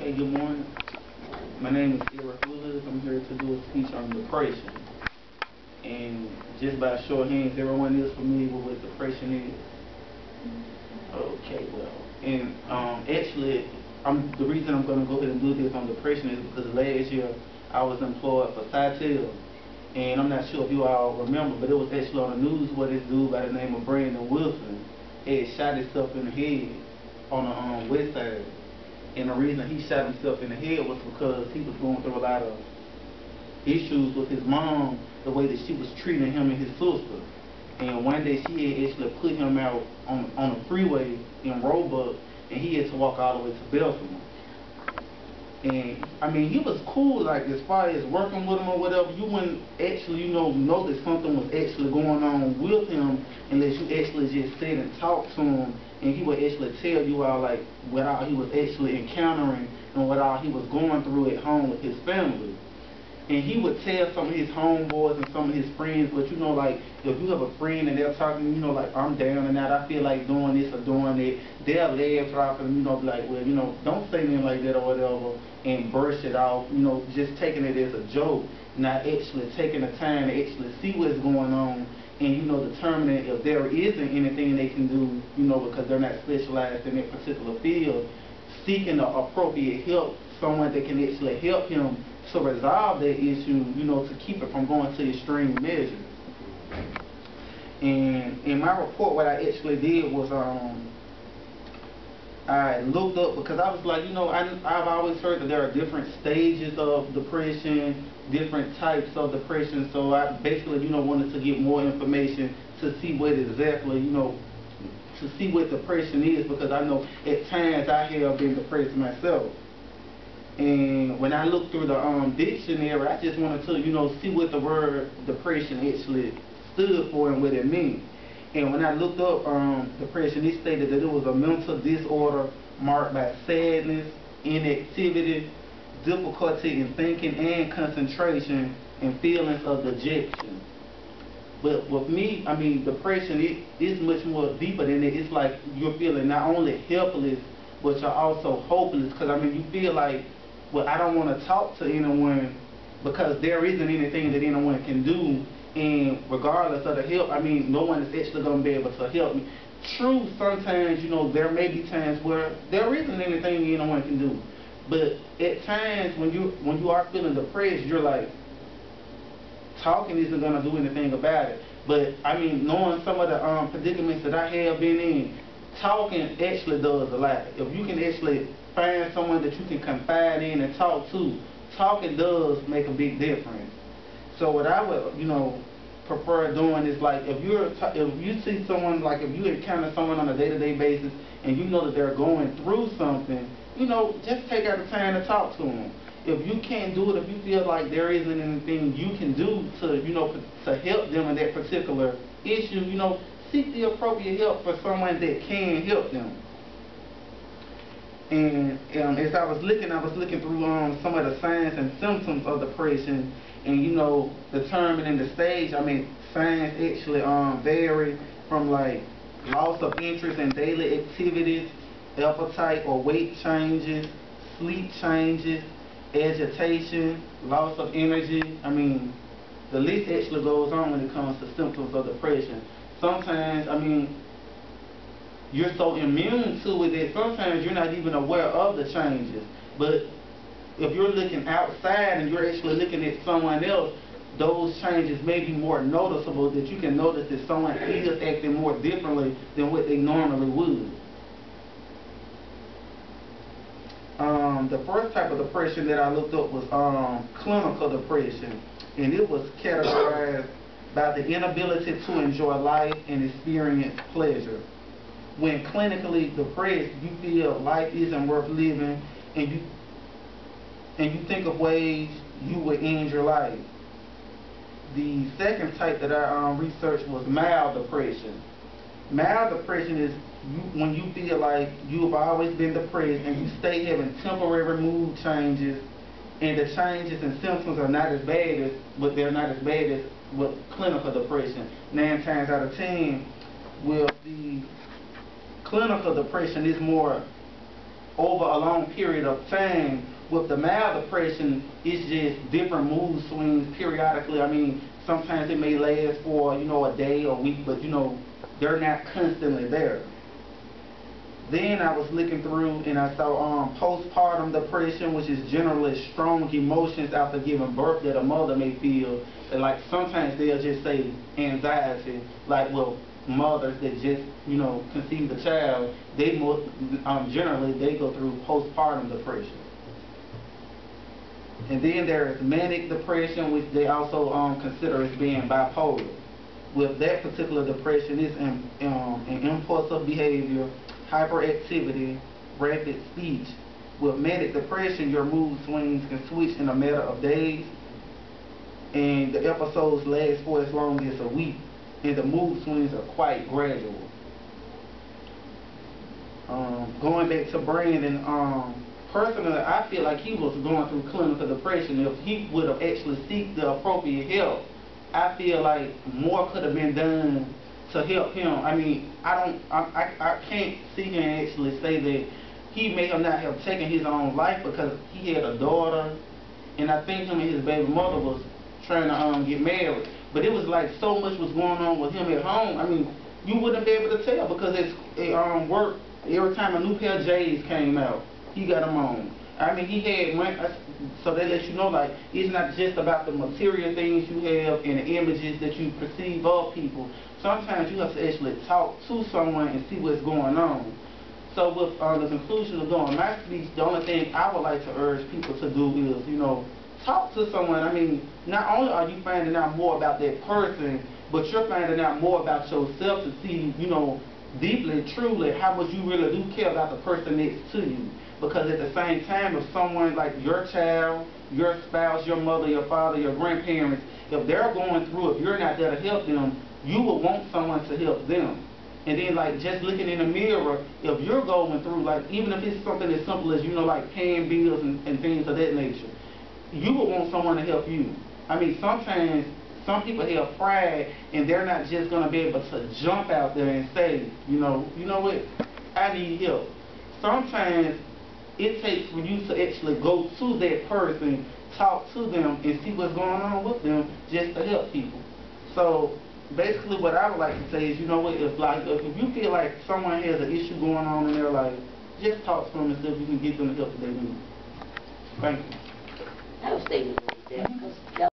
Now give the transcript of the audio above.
Okay, good morning. My name is Willis. I'm here to do a speech on depression. And just by show of hands, everyone is familiar with what depression is. Okay, well, and actually, the reason I'm going to go ahead and do this on depression is because last year I was employed for Cytel. And I'm not sure if you all remember, but it was actually on the news where this dude by the name of Brandon Wilson had shot himself in the head on the west side. And the reason he shot himself in the head was because he was going through a lot of issues with his mom, the way that she was treating him and his sister. And one day she had actually put him out on a freeway in Roebuck, and he had to walk all the way to Baltimore. And I mean, he was cool, like as far as working with him or whatever. You wouldn't actually, know that something was actually going on with him unless you actually just sit and talk to him, and he would actually tell you all like what all he was actually encountering and what all he was going through at home with his family. And he would tell some of his homeboys and some of his friends, but like if you have a friend and they're talking, like I'm down and out, I feel like doing this or doing that, they'll laugh off and be like, well, don't say anything like that or whatever, and brush it off, just taking it as a joke, not actually taking the time to actually see what's going on and determining if there isn't anything they can do, because they're not specialized in that particular field, seeking the appropriate help, someone that can actually help him to resolve that issue, to keep it from going to extreme measures. And in my report, what I actually did was I looked up, because I was like, I've always heard that there are different stages of depression, different types of depression, so I basically, wanted to get more information to see what exactly, to see what depression is, because I know at times I have been depressed myself. And when I looked through the dictionary, I just wanted to, see what the word depression actually stood for and what it meant. And when I looked up depression, it stated that it was a mental disorder marked by sadness, inactivity, difficulty in thinking and concentration, and feelings of dejection. But with me, I mean, depression is much more deeper than that. It's like you're feeling not only helpless, but you're also hopeless. Because, I mean, you feel like, well, I don't want to talk to anyone because there isn't anything that anyone can do. And regardless of the help, I mean, no one is actually going to be able to help me. True, sometimes, there may be times where there isn't anything anyone can do. But at times when you are feeling depressed, you're like, talking isn't going to do anything about it. But, I mean, knowing some of the predicaments that I have been in, talking actually does a lot. If you can actually find someone that you can confide in and talk to, talking does make a big difference. So what I would, prefer doing is like if you see someone, like if you encounter someone on a day-to-day basis and you know that they're going through something, just take out the time to talk to them. If you can't do it, if you feel like there isn't anything you can do to help them in that particular issue, seek the appropriate help for someone that can help them. And as I was looking through some of the signs and symptoms of depression, and determining the stage. I mean, signs actually vary from like loss of interest in daily activities, appetite or weight changes, sleep changes, agitation, loss of energy. I mean, the list actually goes on when it comes to symptoms of depression. Sometimes, I mean, you're so immune to it that sometimes you're not even aware of the changes. But if you're looking outside and you're actually looking at someone else, those changes may be more noticeable, that you can notice that someone is acting more differently than what they normally would. The first type of depression that I looked up was clinical depression, and it was categorized by the inability to enjoy life and experience pleasure. When clinically depressed, you feel life isn't worth living, and you think of ways you would end your life. The second type that I researched was mild depression. Mild depression is when you feel like you've always been depressed and you stay having temporary mood changes, and the changes and symptoms are not as bad but they're not as bad as with clinical depression. 9 times out of 10, with the clinical depression is more over a long period of time. With the mild depression, it's just different mood swings periodically. I mean, sometimes it may last for, you know, a day or week, but, you know, they're not constantly there. Then I was looking through and I saw postpartum depression, which is generally strong emotions after giving birth that a mother may feel. And like sometimes they'll just say anxiety, like well, mothers that just, you know, conceive the child, they generally they go through postpartum depression. And then there is manic depression, which they also consider as being bipolar. With that particular depression, it's an impulsive behavior, hyperactivity, rapid speech. With manic depression, your mood swings can switch in a matter of days, and the episodes last for as long as a week, and the mood swings are quite gradual. Going back to Brandon, personally, I feel like he was going through clinical depression. If he would have actually sought the appropriate help, I feel like more could have been done to help him. I mean, I can't sit here and actually say that he may not have taken his own life because he had a daughter, and I think him and his baby mother was trying to get married. But it was like so much was going on with him at home. I mean, you wouldn't be able to tell because it work. Every time a new pair of J's came out, he got them on. I mean, he had money, so they let you know, like, it's not just about the material things you have and the images that you perceive of people. Sometimes you have to actually talk to someone and see what's going on. So with the conclusion of doing my speech, the only thing I would like to urge people to do is, you know, talk to someone. I mean, not only are you finding out more about that person, but you're finding out more about yourself to see, you know, deeply, truly, how much you really do care about the person next to you. Because at the same time, if someone like your child, your spouse, your mother, your father, your grandparents, if they're going through, if you're not there to help them, you will want someone to help them. And then, like, just looking in the mirror, if you're going through, like, even if it's something as simple as, you know, like paying bills and things of that nature, you would want someone to help you. I mean, sometimes some people have pride, and they're not just going to be able to jump out there and say, you know what, I need help. Sometimes it takes for you to actually go to that person, talk to them, and see what's going on with them just to help people. So basically what I would like to say is, you know what, if you feel like someone has an issue going on in their life, just talk to them and see if you can get them the help that they need. Thank you. That was statement right there.